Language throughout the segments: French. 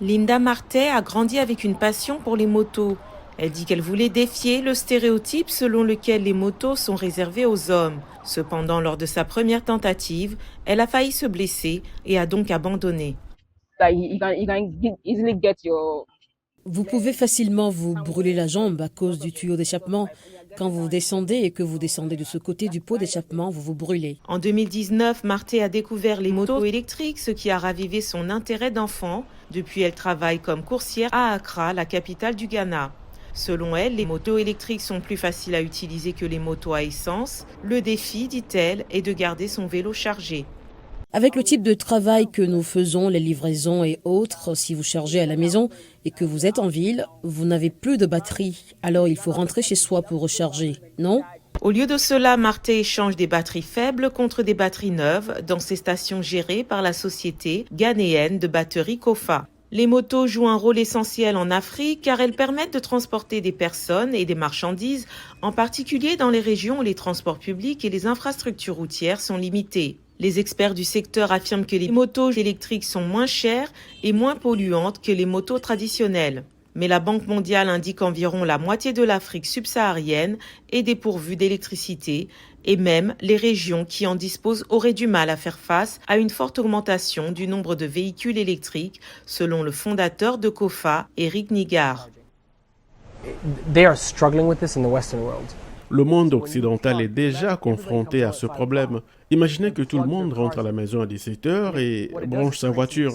Linda Martet a grandi avec une passion pour les motos. Elle dit qu'elle voulait défier le stéréotype selon lequel les motos sont réservées aux hommes. Cependant, lors de sa première tentative, elle a failli se blesser et a donc abandonné. Vous pouvez facilement vous brûler la jambe à cause du tuyau d'échappement. Quand vous descendez et que vous descendez de ce côté du pot d'échappement, vous vous brûlez. En 2019, Martet a découvert les motos électriques, ce qui a ravivé son intérêt d'enfant. Depuis, elle travaille comme coursière à Accra, la capitale du Ghana. Selon elle, les motos électriques sont plus faciles à utiliser que les motos à essence. Le défi, dit-elle, est de garder son vélo chargé. Avec le type de travail que nous faisons, les livraisons et autres, si vous chargez à la maison et que vous êtes en ville, vous n'avez plus de batterie. Alors il faut rentrer chez soi pour recharger, non ? Au lieu de cela, Martet échange des batteries faibles contre des batteries neuves dans ces stations gérées par la société ghanéenne de batterie Kofa. Les motos jouent un rôle essentiel en Afrique car elles permettent de transporter des personnes et des marchandises, en particulier dans les régions où les transports publics et les infrastructures routières sont limités. Les experts du secteur affirment que les motos électriques sont moins chères et moins polluantes que les motos traditionnelles. Mais la Banque mondiale indique qu'environ la moitié de l'Afrique subsaharienne est dépourvue d'électricité et même les régions qui en disposent auraient du mal à faire face à une forte augmentation du nombre de véhicules électriques, selon le fondateur de Kofa, Eric Nigar. They are struggling with this in the Western world. Le monde occidental est déjà confronté à ce problème. Imaginez que tout le monde rentre à la maison à 17 heures et branche sa voiture.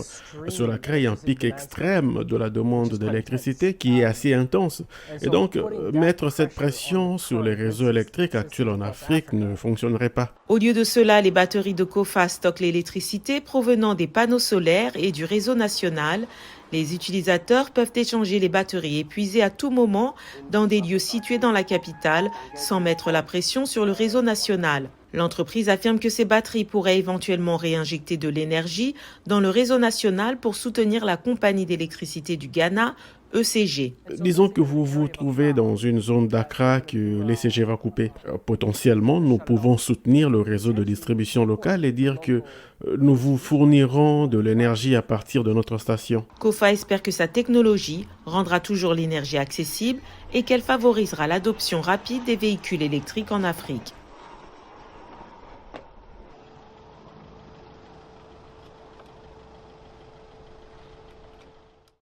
Cela crée un pic extrême de la demande d'électricité qui est assez intense. Et donc, mettre cette pression sur les réseaux électriques actuels en Afrique ne fonctionnerait pas. Au lieu de cela, les batteries de Kofa stockent l'électricité provenant des panneaux solaires et du réseau national. Les utilisateurs peuvent échanger les batteries épuisées à tout moment dans des lieux situés dans la capitale sans mettre la pression sur le réseau national. L'entreprise affirme que ces batteries pourraient éventuellement réinjecter de l'énergie dans le réseau national pour soutenir la compagnie d'électricité du Ghana, ECG. Disons que vous vous trouvez dans une zone d'Accra que l'ECG va couper. Potentiellement, nous pouvons soutenir le réseau de distribution locale et dire que nous vous fournirons de l'énergie à partir de notre station. Kofa espère que sa technologie rendra toujours l'énergie accessible et qu'elle favorisera l'adoption rapide des véhicules électriques en Afrique.